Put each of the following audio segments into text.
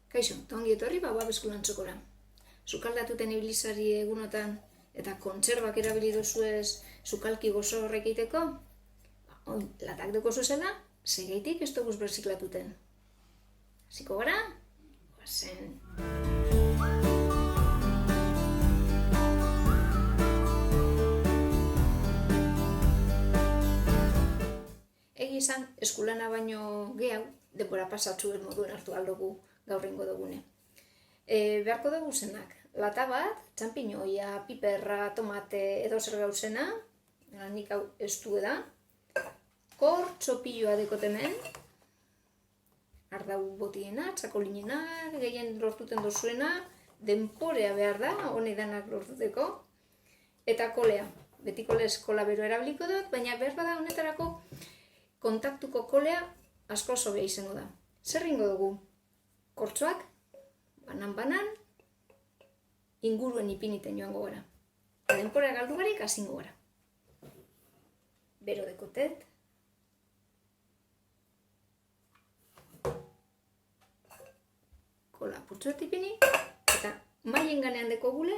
Kaixo, eta ongi etorri babeskulan txokora. Sukaldatuten ibilizari egunotan eta kontserbak erabili duzuez sukalki gozo horrek egiteko, latak deko zuzela, segeitik ez dugu berziklatuten. Hasiko gara? Guazen. Egi izan, eskulana baino gehiago, denbora pasatzuen moduen hartu aldugu gaur ingo dugune. Beharko dugu zenak, lata bat, txampiñoia, piperra, tomate edo zer gauzena, nik hau estu da, kortxopilloa dekotemen, ardau botiena, txakolinena, gehien lortuten dozuena, denporea behar da, honi danak lortuteko, eta kolea. Beti kolez kola bero erabiliko dut, baina behar bada honetarako kontaktuko kolea asko sobea izango da. Zer ingo dugu? Kortzoak, banan-banan, inguruen ipiniten joango gara. Denpora galdu barik hasingo gara. Bero dekotet. Kola putzuet ipini, eta maien ganean deko gule,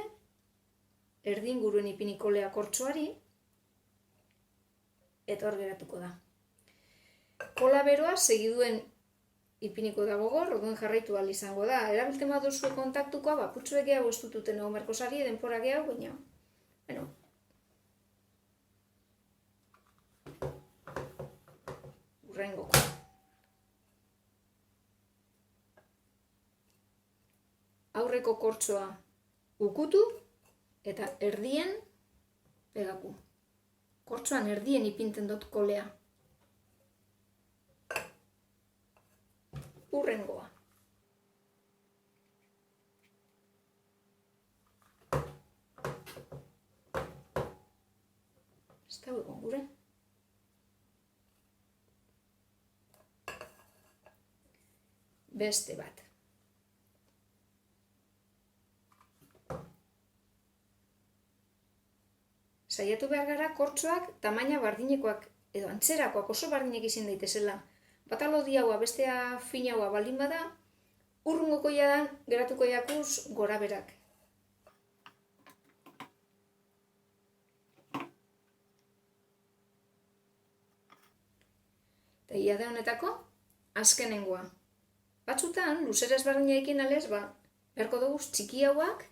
erdi inguruen ipini kolea kortzoari, eta hor geratuko da. Kola beroa segiduen ipiniko da gogor, orduen jarraitu ahal izango da. Erabiltzen baduzue kontaktukoa, putzuek gehiago ez dututen egon beharko sari, denpora gehiago, baina, bueno. Urrengoko. Aurreko kortzoa ukutu eta erdien pegaku. Kortzoan erdien ipinten dut kolea. Urrengoa. Ez da egon gure. Beste bat. Saiatu behar gara kortzoak tamaina bardinekoak edo antzerakoak oso bardinek izin daitezela. Bata lodiagoa, bestea finagoa baldin bada, urrungoko jadan geratuko jakuz gora berak. Eta ia da honetako, azkenengoa. Batzutan, luzera ezberdinekin alez, beharko dugu txikiagoak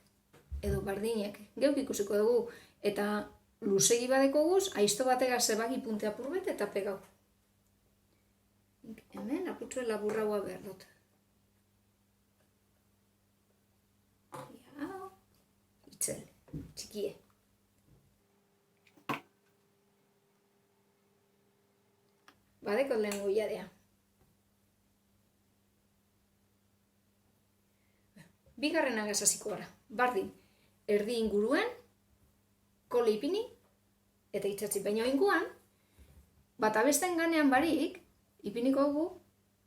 edo bardinek. Geuk ikusiko dugu, eta luzegi badeko guz, aizto batega zebagi punte apurbet eta pegau. Hemen aputzue laburraua behar dut. Itzel, txikie. Badeko lehen goiadea. Bigarren agazaziko gara. Bardin, erdi inguruen, kole ipini, eta itxatzi baino inguan, bat abesten ganean barik, ipiniko gu,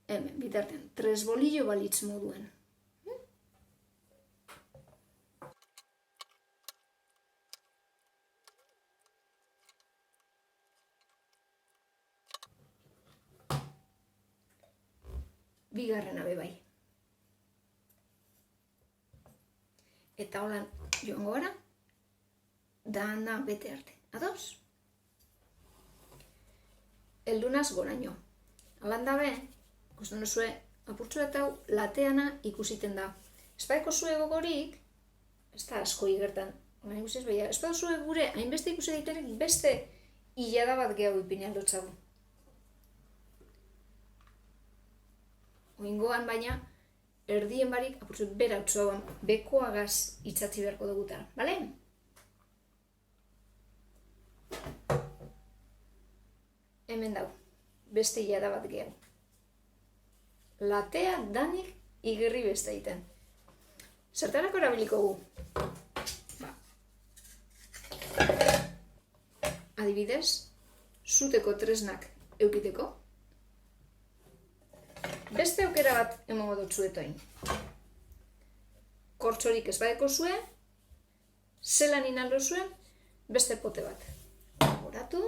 hemen, bitartean, tres bolillo balitz moduen. Bigarrena be bai. Eta holan joango gara, da bete arte. Ados? Eldunaz goraino. Alan dabe, ikusten duzue, apurtzu eta lateana ikusiten da. Espaiko zue gogorik, ez da asko igertan, espaiko zue gure, hainbeste ikusi daiterik, beste hilada bat gehiago ipini aldotzagu. Oingoan baina, erdien barik, apurtzu bera utzuagoan, bekoagaz itxatzi beharko duguta, bale? Hemen dau. Beste hilada bat gehiago. Latea danik igerri beste egiten. Zertarako erabiliko gu? Adibidez, zuteko tresnak eukiteko. Beste aukera bat emongo dut zuetoin. Kortzorik ez badeko zuen, zelan inaldo zuen, beste pote bat. Horatu.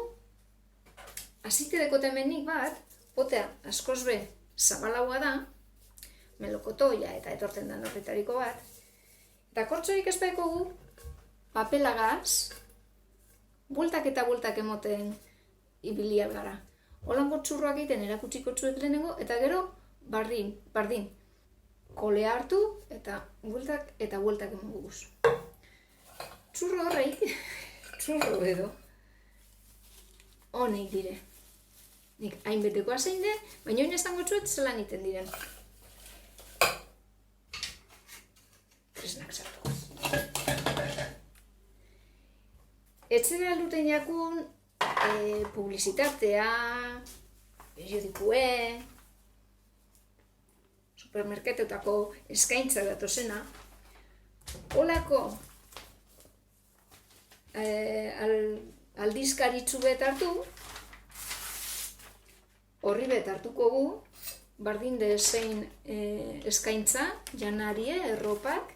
Azite dekotemenik bat, potea askoz be zabalagoa da, melokotoia eta etortzen da horretariko bat. Eta kortzorik ez baikogu, papelagaz, bueltak eta bueltak emoten ibili gara. Holango txurroak egiten erakutsiko txuet lehenengo, eta gero bardin. Kolea hartu eta bueltak emoguz. Txurro horreik, txurro edo, honek dire. Nik hainbetekoa zein den, baina hori esango txuet zelan iten diren. Tresnak sartu. Etxera luten jakun, publizitatea, periodikue, supermerketetako eskaintza datozena, holako aldizkaritzu bet hartu, horri bet hartuko gu, bardin de zein eskaintza, janarie, erropak,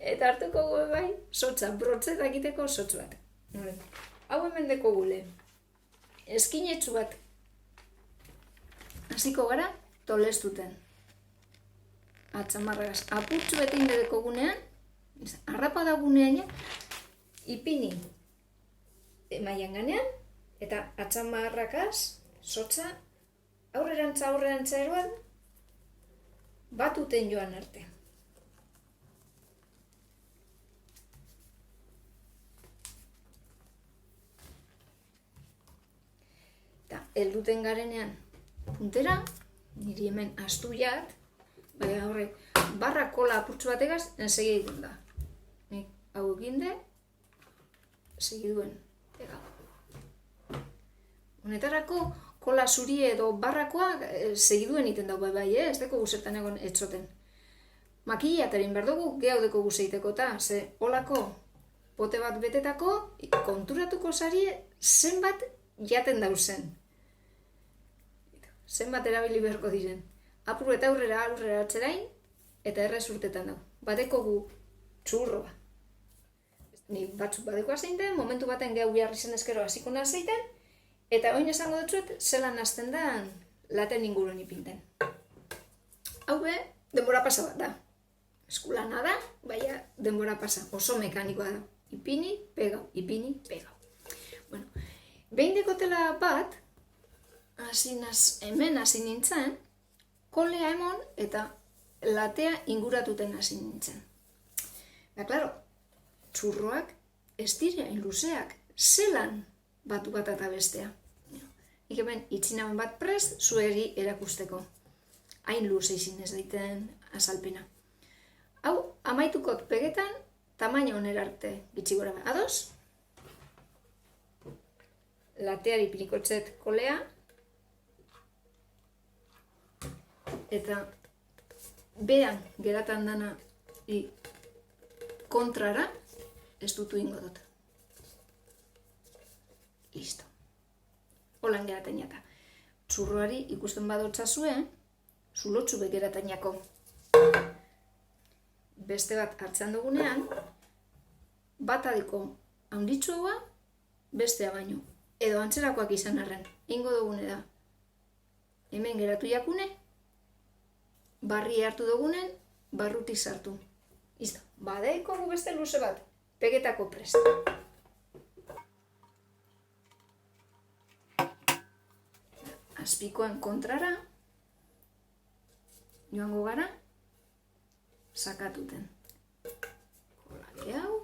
eta hartuko gu bai, sotza, brotzeta egiteko sotz bat. Hau hemen deko gule, eskinetxu bat, hasiko gara, tolestuten. Atzamarragaz, apurtxu bete indedeko gunean, harrapa da gunean, ipini maian ganean, eta atzamarrakaz, sotza, aurrerantza eroan, batuten joan arte. Eta, helduten garenean puntera, niri hemen astu jat, baina horrek, barra kola apurtxu bategaz, ensegi egiten da. Nik hau eginde, segiduen, ega. Honetarako, kola zuri edo barrakoa segiduen iten dago bai, ez deko guzertan egon etxoten. Makillaterin behar dugu, gehaudeko guzeiteko eta, ze holako pote bat betetako, konturatuko zari zenbat jaten dauzen. Zenbat erabili beharko diren. Apur eta aurrera atzerain, eta errez urtetan dago. Badeko gu txurroa. Ni batzuk badekoa zein den, momentu baten gehu behar izan ezkero hasiko nazeiten, eta oin esango dutzuet, zelan hasten da laten inguruen ipinten. Hau be, denbora pasa bat da. Eskulana da, baina denbora pasa. Oso mekanikoa da. Ipini, pegau, ipini, pegau. Bueno, behin dekotela bat, hemen hasi nintzen, kolea emon eta latea inguratuten hasi nintzen. Da, klaro, txurroak ez direain luzeak, zelan batu bat eta bestea. Nik hemen itzinamen bat prest, zueri erakusteko. Hain luze izin ez daiten azalpena. Hau, amaitukot pegetan, tamaina onera arte gitxi gora. Ados? Lateari pinikotxet kolea, eta beran geratan dana kontrara ez dutu ingo dut. Listo. Holan geraten jata. Txurroari ikusten badotza zuen, zulotxu begeraten jako. Beste bat hartzen dugunean, bat adiko haunditxua, bestea baino. Edo antzerakoak izan arren, ingo dugune da. Hemen geratu jakune, barri hartu dugunen, barrutik sartu. Listo. Badeiko gu beste luze bat, pegetako prest. Azpikoan kontrara, joango gara, sakatuten. Kola gehau,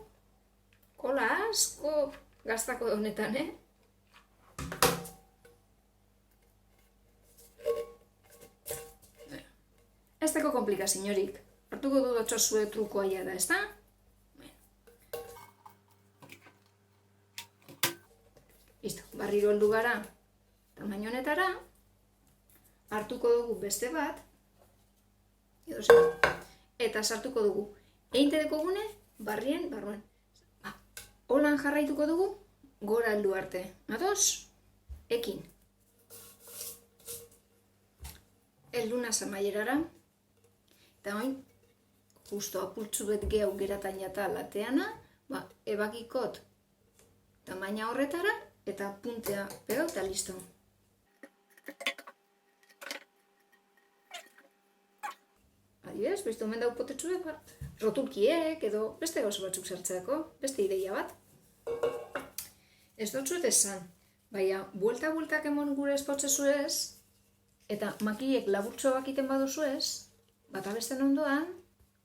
kola asko gaztako honetan, Ez deko komplikaziorik. Hartuko du dotxosue trukoa ja da, ez da? Listo, barriro heldu gara tamaino honetara, hartuko dugu beste bat, eta sartuko dugu. Einte dekogune, barrien, barruen. Holan jarraituko dugu, gora heldu arte. Ados? Ekin. Helduna zamaierara, eta oin, justo apurtzu bet gehu geratan jata lateana, ebakikot tamaina horretara, eta puntea pegau eta listo. adibidez, beste omen dau potetsuek, rotulkiek edo beste gauza batzuk sartzeako, beste ideia bat. Ez dutzuet esan, baina buelta-bueltak emon gure espotzezuez, eta makilek laburtxoak iten baduzuez, bata besten ondoan,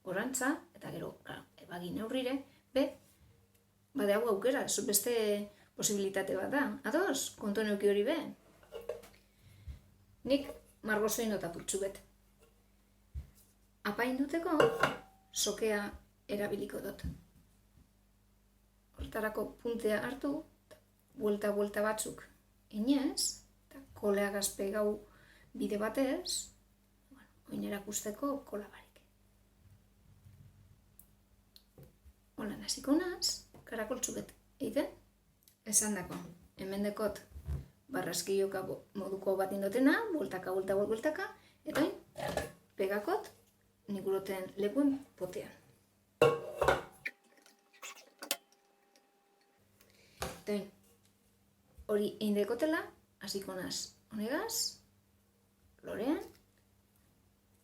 orantza, eta gero, ebagin neurrire, bade hau aukera, beste posibilitate bat da. Ados, kontu neuki hori be. Nik margozoin dut apurtxu bet. Apainduteko, sokea erabiliko dut. Hortarako puntea hartu, buelta batzuk inez, eta koleagaz pegau bide batez, oin erakusteko kola barik. Hola naziko naz, karakoltzu bet egiten, esan dako, hemen dekot barraskioka moduko bat indotena, bueltaka, eta pegakot nik uroten lekuen potean. Eta hori eindekotela, hasiko naz honegaz, lorean,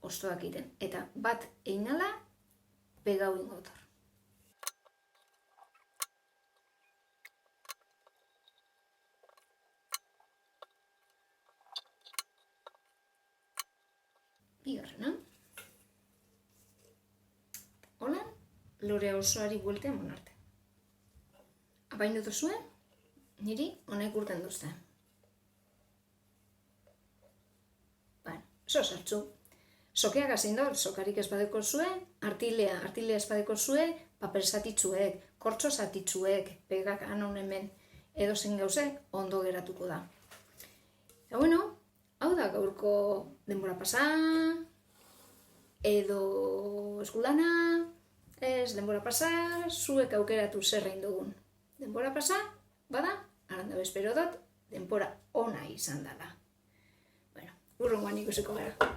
ostoak egiten. Eta bat einala, pegau ingotor. Bigarrena. Hola, lorea osoari bueltea monarte. Apaindutu zuen, niri honek urten duzte. Zo sartzu. Sokeak hasin dut, sokarik ez badeko zuen, artilea ez badeko zuen, paper zatitzuek, kortso zatitzuek, pegak anon hemen edo zen gauzek, ondo geratuko da. Eta bueno, hau da gaurko denbora pasa, edo eskuldana, ez denbora pasa, zuek aukeratu zerrein dugun. Denbora pasa, bada, aranda bezpero dut, denbora ona izan dela. Bueno, urrungoan ikusiko gara.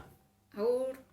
Agur!